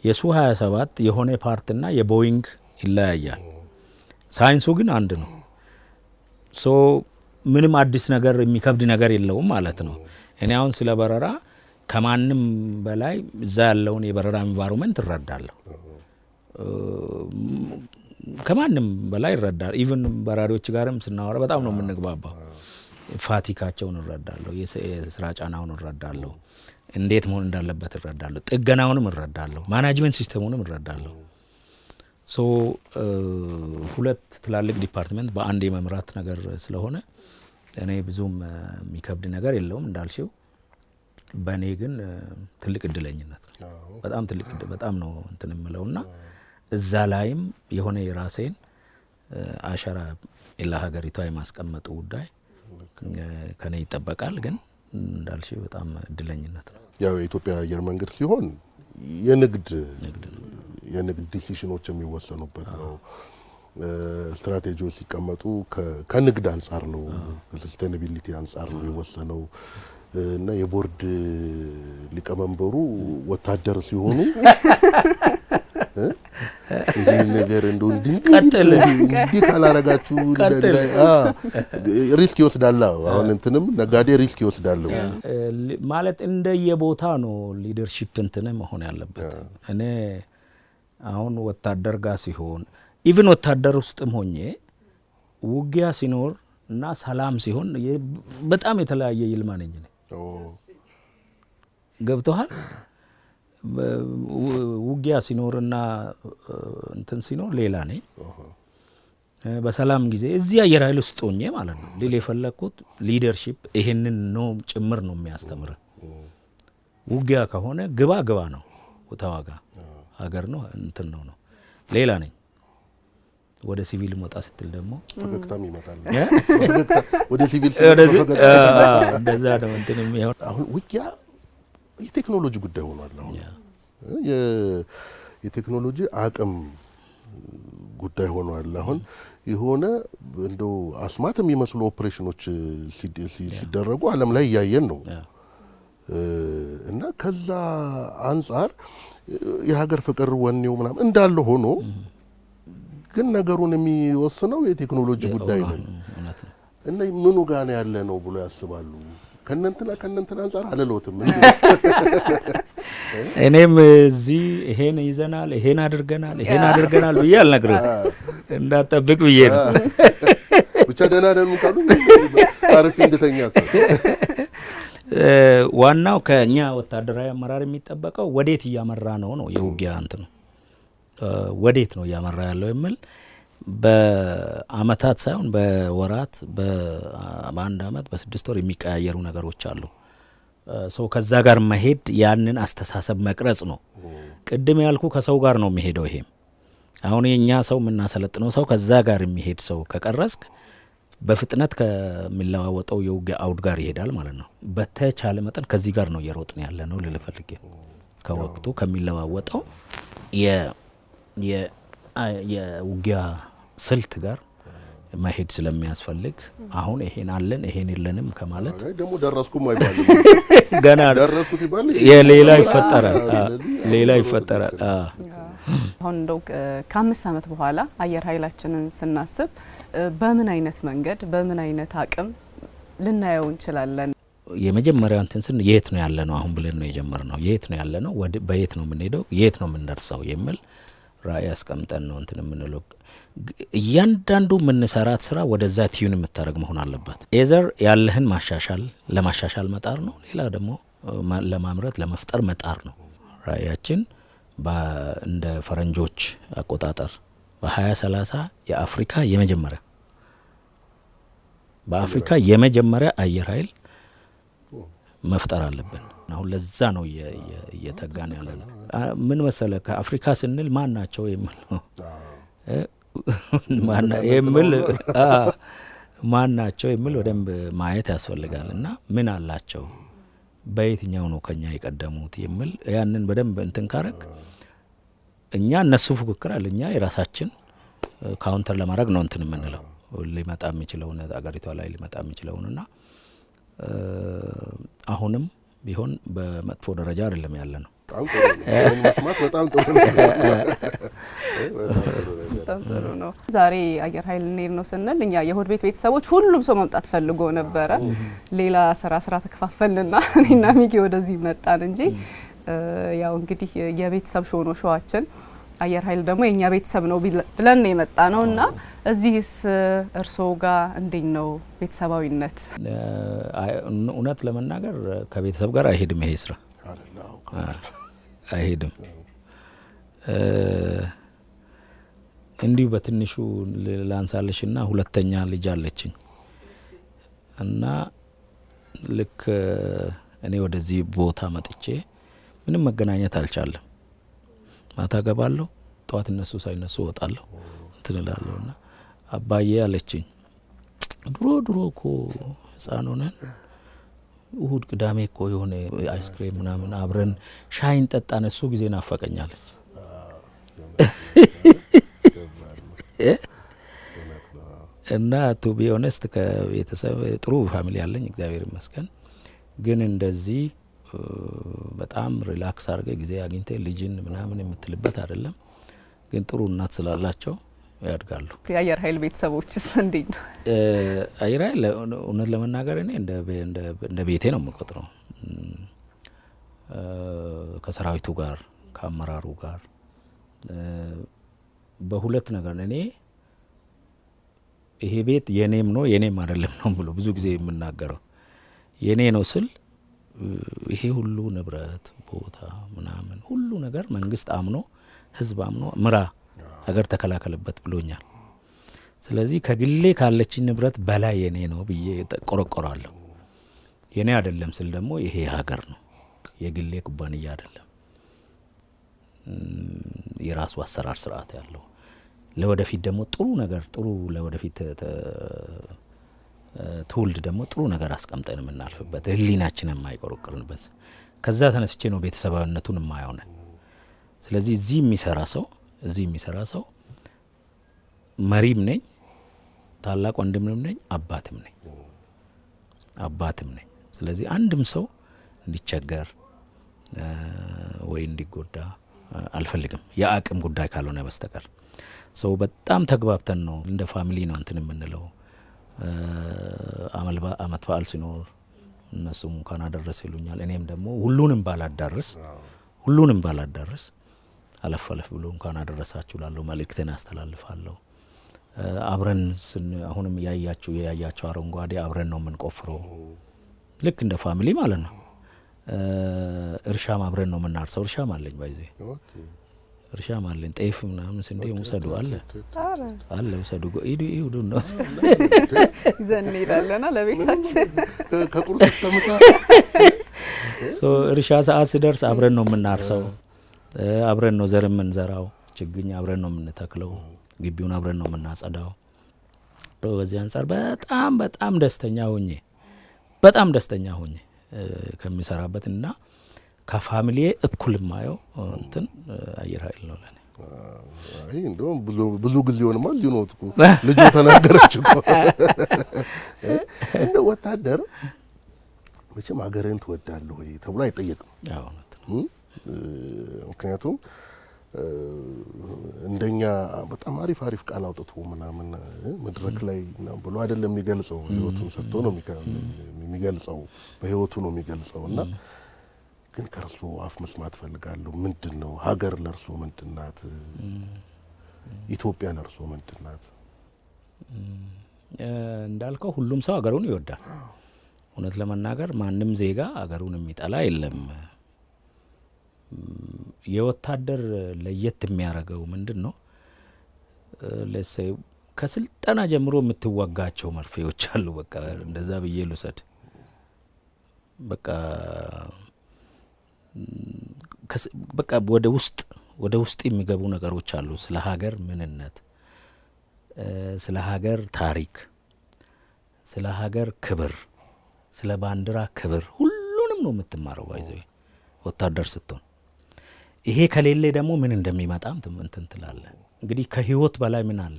የሱ 27 የሆነ ፓርትና የቦይንግ ይለያያል ሳይንሱ ግን አንድ ነው ሶ ምንም አዲስ ነገር የሚከብድ ነገር የለውም ማለት ነው እኔ አሁን ስለ በረራ ከማንም በላይ እዛ ያለውን የበረራ ኢንቫይሮንመንት እረዳለሁ ከማንም በላይ እረዳለሁ ኢቭን በራሪዎች ጋርም ስናወራ በጣም ነው የምንግባባው ፋቲካቸውን እረዳለሁ የስራ ጫናውን እረዳለሁ እንዴት መሆን እንዳለበት እረዳለሁ ጥገናውንም እረዳለሁ ማኔጅመንት ሲስተሙንም እረዳለሁ ሶ ሁለት ትላልቅ ዲፓርትመንት በአንድ የመምራት ነገር ስለሆነ እኔ ብዙም የሚከብድ ነገር የለውም እንዳልሽው በእኔ ግን ትልቅ እድለኝነት ነው በጣም ትልቅ በጣም ነው እንትን የምለውና እዛ ላይም የሆነ የራሴን አሻራ ለሀገሪቷ የማስቀመጡ ጉዳይ ከኔ ይጠበቃል ግን እንዳልሽው በጣም እድለኝነት ነው ያው የኢትዮጵያ አየር መንገድ ሲሆን የንግድ ዲሲሽኖች የሚወሰኑበት ነው ስትራቴጂዎች ሲቀመጡ ከንግድ አንፃር ነው ከሰስቴናቢሊቲ አንፃር ነው የሚወሰነው እና የቦርድ ሊቀመንበሩ ወታደር ሲሆኑ እንዴ ነገር እንደው ቀጥል እንዴ ካላረጋችሁ ሪስክ ይወስዳል አሁን እንትንም ነጋዴ ሪስክ ይወስዳል ማለት እንደየቦታ ነው ሊደርሺፕ እንትን መሆን ያለበት እኔ አሁን ወታደር ጋር ሲሆን ኢቭን ወታደር ውስጥም ሆኜ ውጊያ ሲኖር እና ሰላም ሲሆን በጣም የተለያየ ይልማ ነኝ ገብቶሃል ውጊያ ሲኖርና እንትን ሲኖር ሌላ ነኝ በሰላም ጊዜ እዚህ አየር ኃይል ውስጥ ሆኜ ማለት ነው ሊል የፈለኩት ሊደርሺፕ ይሄንን ነው ጭምር ነው የሚያስተምር ውጊያ ከሆነ ግባ ነው ተዋጋ ሀገር ነው እንትን ነው ሌላ ነኝ ወደ ሲቪል ሞጣ ስትል ደግሞ ፈገግታም ይመጣል ወደ ሲቪል እንደዛ ነው እንትን የሚሆን አሁን ውጊያ የቴክኖሎጂ ጉዳይ ሆኗል አሁን የቴክኖሎጂ አቅም ጉዳይ ሆኗል አሁን የሆነ እንደው አስማት የሚመስሉ ኦፕሬሽኖች ሲደረጉ ዓለም ላይ ያየን ነው እና ከዛ አንፃር የሀገር ፍቅር ወኔው ምናምን እንዳለ ሆኖ ግን ነገሩን የሚወስነው የቴክኖሎጂ ጉዳይ ነው እና ምኑ ጋር ነው ያለ ነው ብሎ ያስባሉ ከነንትና አንፃር አለሎትም እኔም እዚህ ይሄን ይዘናል ይሄን አድርገናል ብዬ አልነግርም እንዳጠብቅ ብዬ ነው ብቻ ደናደኑ ካሉ አርሲ እንደተኛ ዋናው ከኛ ወታደራዊ አመራር የሚጠበቀው ወዴት ያመራ ነው የውጊያ አንተ ነው ወዴት ነው ያመራ ያለው የሚል በአመታት ሳይሆን በወራት በአንድ አመት በ6 ወር የሚቀያየሩ ነገሮች አሉ ሶ ከዛ ጋር መሄድ ያንን አስተሳሰብ መቅረጽ ነው ቅድም ያልኩ ከሰው ጋር ነው የሚሄደው ይሄም አሁን የኛ ሰው ምናሰለጥነው ሰው ከዛ ጋር የሚሄድ ሰው ከቀረስክ በፍጥነት ከሚለዋወጠው የውጊያ አውድ ጋር ይሄዳል ማለት ነው በተቻለ መጠን ከዚህ ጋር ነው እየሮጥን ያለ ነው ልልፈልግ ከወቅቱ ከሚለዋወጠው የውጊያ ገና ጋር ማሄድ ስለሚያስፈልግ አሁን ይሄን አለን ይሄን የለንም ከማለት ደግሞ ደረስኩም አይባልም ገና ደረስኩት ይባል ሌላ ይፈጠራል አሁን እንደው ከ5 አመት በኋላ አየር ኃይላችንን ስናስብ በምን አይነት መንገድ በምን አይነት አቅም ልናየው እንችላለን የመጀመሪያው እንትን ስን የት ነው ያለ ነው አሁን ብለን ነው የጀመርነው የት ነው ያለ ነው በየት ነው የምንሄደው የት ነው የምንደርሰው የሚል ራዕይ አስቀምጠን ነው እንትን የምንለው እያንዳንዱ የምንሰራት ስራ ወደዛ ቲዩን የምታደርግ መሆን አለባት ኤዘር ያለህን ለማሻሻል መጣር ነው ሌላ ደግሞ ለማምረት ለመፍጠር መጣር ነው ራዕያችን እንደ ፈረንጆች አቆጣጠር በ2030 የአፍሪካ የመጀመሪያ አየር ኃይል መፍጠር አለብን አሁን ለዛ ነው እየተጋን ያለነው ምን መሰለ ከአፍሪካ ስንል ማን ናቸው የሚለው ማን ናቸው የሚል ወደም ማየት ያስፈልጋልና ምን አላቸው በየትኛው ነው ከኛ የቀደሙት የሚል ያንን በደንብ እንትን ካረክ እኛ እነሱ ፉክክር አለኛ የራሳችን ካውንተር ለማድረግ ነው እንትን የምንለው ሊመጣ የሚችለው አገሪቷ ላይ ሊመጣ የሚችለውና አሁንም ቢሆን በመጥፎ ደረጃ አይደለም ያለነው በጣም ጥሩ ነው ዛሬ አየር ኃይል እንሄድ ነው ስንል እኛ የሆድ ቤት ቤተሰቦች ሁሉም ሰው መምጣት ፈልጎ ነበረ ሌላ ስራ ተከፋፈልንና እኔና ሚኪ ወደዚህ መጣን እንጂ ያው እንግዲህ የቤተሰብ ሾዋችን አየር ኃይል ደግሞ የኛ ቤተሰብ ነው ብለን ነው የመጣ ነውና እዚህስ እርሶ ጋር እንዴት ነው ቤተሰባዊነት እውነት ለመናገር ከቤተሰብ ጋር አይሄድም ይሄ ስራ አይሄድም እንዲሁ በትንሹ ላንሳለሽና ሁለተኛ ልጅ አለችኝ እና ልክ እኔ ወደዚህ ቦታ መጥቼ ምንም መገናኘት አልቻለም ማታ ገባለሁ ጧት እነሱ ሳይነሱ ወጣለሁ እንትላለሁና አባዬ አለችኝ ድሮ እኮ ህፃን ሆነን እሁድ ቅዳሜ እኮ የሆነ አይስክሬም ምናምን አብረን ሻይን ጠጣን እሱ ጊዜ ናፈቀኛል እና ቱ ቢ ኦነስት ከቤተሰብ ጥሩ ፋሚሊ ያለኝ እግዚአብሔር ይመስገን ግን እንደዚህ በጣም ሪላክስ አድርገ ጊዜ አግኝተ ልጅን ምናምን የምትልበት አይደለም ግን ጥሩ እናት ስላላቸው ያድጋሉ የአየር ኃይል ቤተሰቦችስ እንዴት ነው አየር ኃይል እውነት ለመናገር እኔ እንደ ቤቴ ነው የምቆጥረው ከሰራዊቱ ጋር ከአመራሩ ጋር በሁለት ነገር እኔ ይሄ ቤት የኔም ነው የኔም አይደለም ነው ብሎ ብዙ ጊዜ የምናገረው የኔ ነው ስል ይሄ ሁሉ ንብረት ቦታ ምናምን ሁሉ ነገር መንግስት አምኖ ህዝብ አምኖ ምራ ሀገር ተከላከለበት ብሎኛል ስለዚህ ከግሌ ካለችኝ ንብረት በላይ የኔ ነው ብዬ ተቆረቆራለሁ የኔ አይደለም ስል ደግሞ ይሄ ሀገር ነው የግሌ ኩባንያ አይደለም የራሱ አሰራር ስርዓት ያለው ለወደፊት ደግሞ ጥሩ ነገር ጥሩ ለወደፊት ትውልድ ደግሞ ጥሩ ነገር አስቀምጠን የምናልፍበት ህሊናችን የማይቆረቆርንበት ከዛ ተነስቼ ነው ቤተሰባዊነቱን የማያውነ ስለዚህ እዚህ የሚሰራ ሰው መሪም ነኝ ታላቅ ወንድምም ነኝ አባትም ነኝ ስለዚህ አንድም ሰው እንዲቸገር ወይ እንዲጎዳ አልፈልግም የአቅም ጉዳይ ካልሆነ በስተቀር ሰው በጣም ተግባብተን ነው እንደ ፋሚሊ ነው እንትን የምንለው አመት በዓል ሲኖር እነሱም እንኳን አደረሰ ይሉኛል እኔም ደግሞ ሁሉንም ባላዳርስ አለፈለፍ ብሎ እንኳን አደረሳችሁ ላለው መልእክቴን አስተላልፋለሁ አብረን አሁንም ያያያችሁ አረንጓዴ አብረን ነው የምንቆፍረው ልክ እንደ ፋሚሊ ማለት ነው እርሻም አብረን ነው የምናርሰው እርሻም አለኝ ባይዘ እርሻም አለኝ ጤፍ ምናምን ስንዴ ሙሰዱ አለ ሙሰዱ ይዱ ነው ዘን ይላልና ለቤታችን ከቁርጥ ተመታ እርሻ ሰዓት ሲደርስ አብረን ነው የምናርሰው አብረን ነው ዘር የምንዘራው ችግኝ አብረን ነው የምንተክለው ግቢውን አብረን ነው የምናጸዳው በዚህ አንፃር በጣም ደስተኛ ሆኜ ከሚሰራበትና ከፋሚሊ እኩል ማየው እንትን አየር ኃይል ነው ለኔ አይ እንደውም ብዙ ጊዜ ሆነ ማለት ነው እኮ ልጅ ተናገረች እኮ እንደ ወታደር መቼም ሀገርን ትወዳለህ ወይ ተብሎ አይጠየቅም አዎ ነው ምክንያቱም እንደኛ በጣም አሪፍ ቃል አውጥቶ ምናምን መድረክ ላይ ምናምን ብሎ አይደለም የሚገልጸው ህይወቱን ሰጥቶ ነው የሚገልጸው በህይወቱ ነው የሚገልጸውና ግን ከርሶ አፍ መስማት ፈልጋለሁ ምንድነው ሀገር ለርሶ ምንድናት ኢትዮጵያ ለርሶ ምንድናት እንዳልከው ሁሉም ሰው ሀገሩን ይወዳል እውነት ለመናገር ማንም ዜጋ ሀገሩን የሚጠላ የለም የወታደር ለየት የሚያረጋው ምንድነው ለሰይ ከስልጠና ጀምሮ የምትዋጋቸው መርፌዎች አሉ በቃ እንደዛ በየ ልውሰድ በቃ ወደ ውስጥ የሚገቡ ነገሮች አሉ ስለ ሀገር ምንነት ስለ ሀገር ታሪክ ስለ ሀገር ክብር ስለ ባንዲራ ክብር ሁሉንም ነው የምትማረው ባይዘው ወታደር ስትሆን ይሄ ከሌለ ደግሞ ምን እንደሚመጣም እንትን ትላለ እንግዲህ ከህይወት በላይ ምን አለ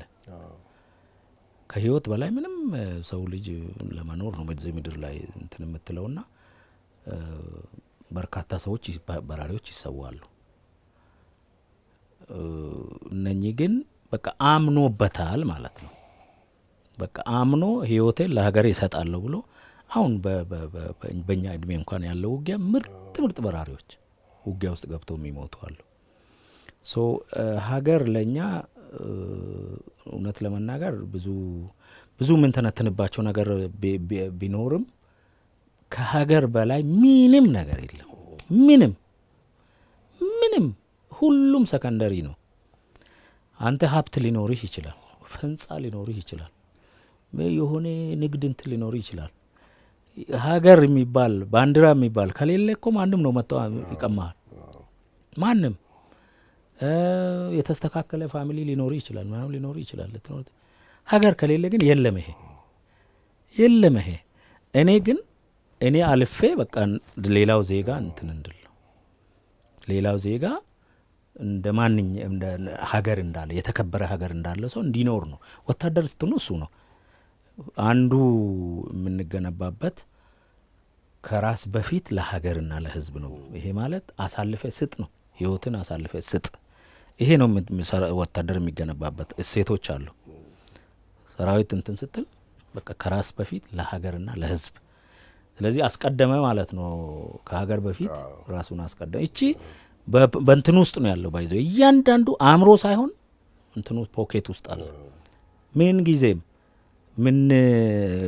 ከህይወት በላይ ምንም ሰው ልጅ ለመኖር ነው በዚህ ምድር ላይ እንትን የምትለውና በርካታ ሰዎች በራሪዎች ይሰዋሉ እነኚህ ግን በቃ አምኖበታል ማለት ነው በቃ አምኖ ህይወቴን ለሀገሬ ይሰጣለሁ ብሎ አሁን በእኛ እድሜ እንኳን ያለው ውጊያ ምርጥ በራሪዎች ውጊያ ውስጥ ገብተው የሚሞቱ አሉ ሶ ሀገር ለኛ እውነት ለመናገር ብዙ ምን ተነተንባቸው ነገር ቢኖርም ከሀገር በላይ ምንም ነገር የለም ምንም ሁሉም ሰከንደሪ ነው አንተ ሀብት ሊኖርህ ይችላል ፍንጻ ሊኖርህ ይችላል የሆነ ንግድ እንት ሊኖርህ ይችላል ሀገር የሚባል ባንዲራ የሚባል ከሌለ እኮ ማንም ነው መጣው ይቀማል ማንም የተስተካከለ ፋሚሊ ሊኖር ይችላል ምናምን ሊኖር ይችላል ሀገር ከሌለ ግን የለም ይሄ እኔ አልፌ በቃ ሌላው ዜጋ እንትን እንደለው ሌላው ዜጋ እንደ ሀገር እንዳለ የተከበረ ሀገር እንዳለ ሰው እንዲኖር ነው ወታደር ስትሆኑ እሱ ነው አንዱ የምንገነባበት ከራስ በፊት ለሀገርና ለህዝብ ነው ይሄ ማለት አሳልፈ ስጥ ነው ህይወትን አሳልፈ ስጥ ይሄ ነው ወታደር የሚገነባበት እሴቶች አሉ ሰራዊት እንትን ስትል በቃ ከራስ በፊት ለሀገርና ለህዝብ ስለዚህ አስቀደመ ማለት ነው ከሀገር በፊት ራሱን አስቀደመ እቺ በእንትን ውስጥ ነው ያለው ባይዘው እያንዳንዱ አምሮ ሳይሆን እንትኑ ፖኬት ውስጥ አለ ምን ጊዜም ምን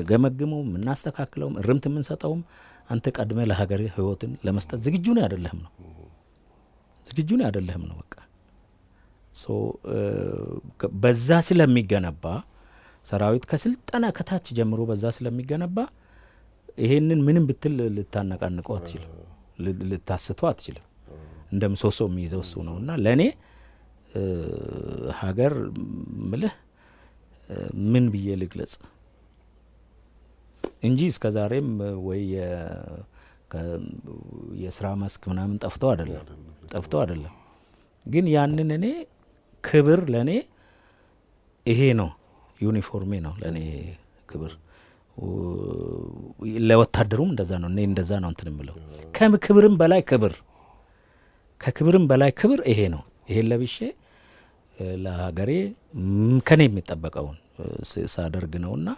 ገመግመው ምን አስተካክለው ርምት ምን ሰጣው አንተ ቀድመ ለሀገር ህይወትን ለመስጠት ዝግጁ ነው አይደለህም ነው በቃ ሶ በዛ ስለሚገነባ ሰራዊት ከስልጠና ከታች ጀምሮ በዛ ስለሚገነባ ይሄንን ምንም ብትል ልታነቃንቀው አትችልም ልታስተው አትችልም እንደምሶሶ የሚይዘው እሱ ነውና ለኔ ሀገር ምልህ ምን ብዬ ልግለጽ እንጂ እስከዛሬም ወይ የስራ መስክ ምናምን ጠፍቶ አይደለም ግን ያንን እኔ ክብር ለኔ ይሄ ነው ዩኒፎርሜ ነው ለኔ ክብር ለወታደሩም እንደዛ ነው እኔ እንደዛ ነው እንትን ምለው ከክብርም በላይ ክብር ይሄ ነው ይሄ ለብሼ ለሀገሬ ከኔ የሚጠበቀውን ሳደርግ ነውና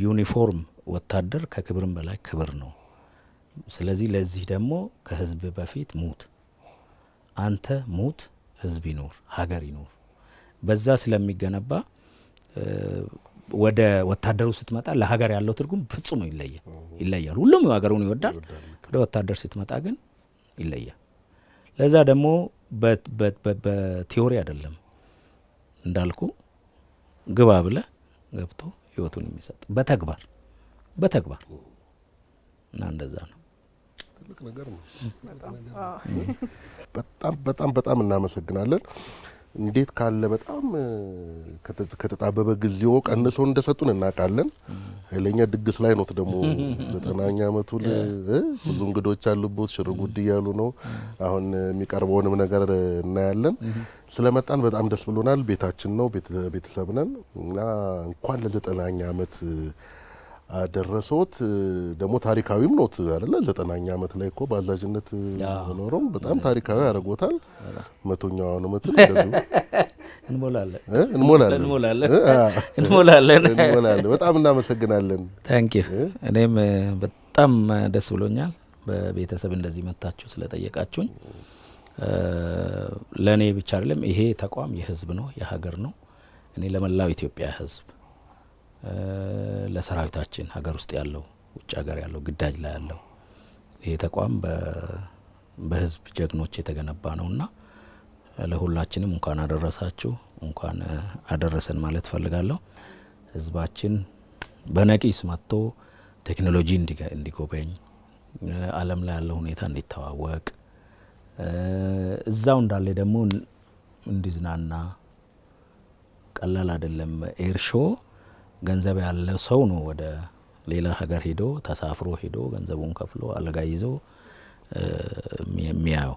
ዩኒፎርም ወታደር ከክብርም በላይ ክብር ነው ስለዚህ ለዚህ ደግሞ ከህዝብ በፊት ሙት አንተ ሙት ህዝብ ይኖር ሀገር ይኖር በዛ ስለሚገነባ ወደ ወታደሩ ስትመጣ ለሀገር ያለው ትርጉም ፍጹም ይለያል ሁሉም ሀገሩን ይወዳል ወደ ወታደር ስትመጣ ግን ይለያል ለዛ ደግሞ በቲዮሪ አይደለም እንዳልኩ ግባ ብለ ገብቶ ህይወቱን የሚሰጥ በተግባር እና እንደዛ ነው ትልቅ ነገር ነው በጣም እናመሰግናለን እንዴት ካለ በጣም ከተጣበበ ግዚያው ቀንሶ እንደሰጡን እናቃለን ኃይለኛ ድግስ ላይ ነው ደግሞ 90ኛ አመቱ ብዙ እንግዶች አሉበት ሽርጉድ ይያሉ ነው አሁን የሚቀርበውንም ነገር እናያለን ስለመጣን በጣም ደስ ብሎናል ቤታችን ነው ቤተሰብ ነን እና እንኳን ለ90ኛ አመት አደረሶት ደግሞ ታሪካዊም ነው አይደለ 90ኛ አመት ላይ እኮ ባዛጅነት ሆኖም በጣም ታሪካዊ ያረጋውታል 100ኛው አመት እንደዚህ እንሞላለን። በጣም እናመሰግናለን። ታንክ ዩ። እኔም በጣም ደስ ብሎኛል በቤተሰብ እንደዚህ መጣችሁ ስለጠየቃችሁኝ። ለኔ ብቻ አይደለም ይሄ ተቋም የህዝብ ነው የሀገር ነው። እኔ ለመላው ኢትዮጵያ ህዝብ ለሰራዊታችን ሀገር ውስጥ ያለው ውጭ ሀገር ያለው ግዳጅ ላይ ያለው ይሄ ተቋም በህዝብ ጀግኖች የተገነባ ነውና ለሁላችንም እንኳን አደረሳችሁ እንኳን አደረሰን ማለት ፈልጋለሁ። ህዝባችን በነቂስ መጥቶ ቴክኖሎጂ እንዲጎበኝ ዓለም ላይ ያለው ሁኔታ እንዲተዋወቅ እዛው እንዳለ ደግሞ እንዲዝናና ቀላል አይደለም። ኤርሾ ገንዘብ ያለው ሰው ነው ወደ ሌላ ሀገር ሄዶ ተሳፍሮ ሄዶ ገንዘቡን ከፍሎ አልጋ ይዞ የሚያው።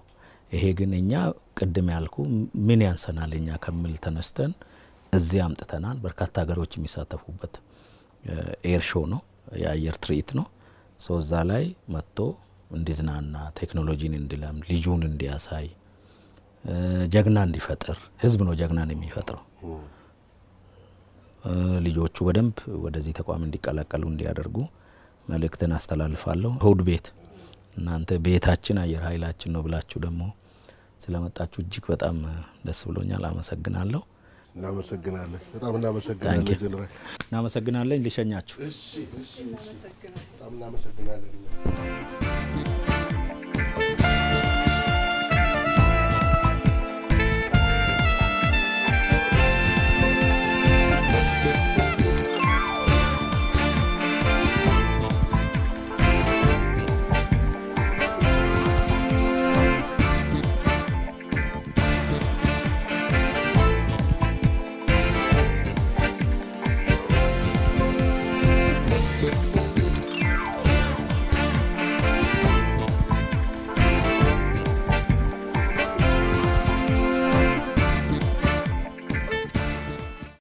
ይሄ ግን እኛ ቅድም ያልኩ ምን ያንሰናል እኛ ከሚል ተነስተን እዚህ አምጥተናል። በርካታ ሀገሮች የሚሳተፉበት ኤርሾ ነው የአየር ትርኢት ነው። ሶዛ ላይ መጥቶ እንዲዝናና ቴክኖሎጂን እንዲለም ልጁን እንዲያሳይ ጀግና እንዲፈጥር ህዝብ ነው ጀግናን የሚፈጥረው። ልጆቹ በደንብ ወደዚህ ተቋም እንዲቀላቀሉ እንዲያደርጉ መልእክትን አስተላልፋለሁ። እሁድ ቤት እናንተ ቤታችን አየር ኃይላችን ነው ብላችሁ ደግሞ ስለመጣችሁ እጅግ በጣም ደስ ብሎኛል። አመሰግናለሁ። እናመሰግናለን። በጣም እናመሰግናለን ጀነራል። እናመሰግናለን። ልሸኛችሁ። እሺ በጣም እናመሰግናለን።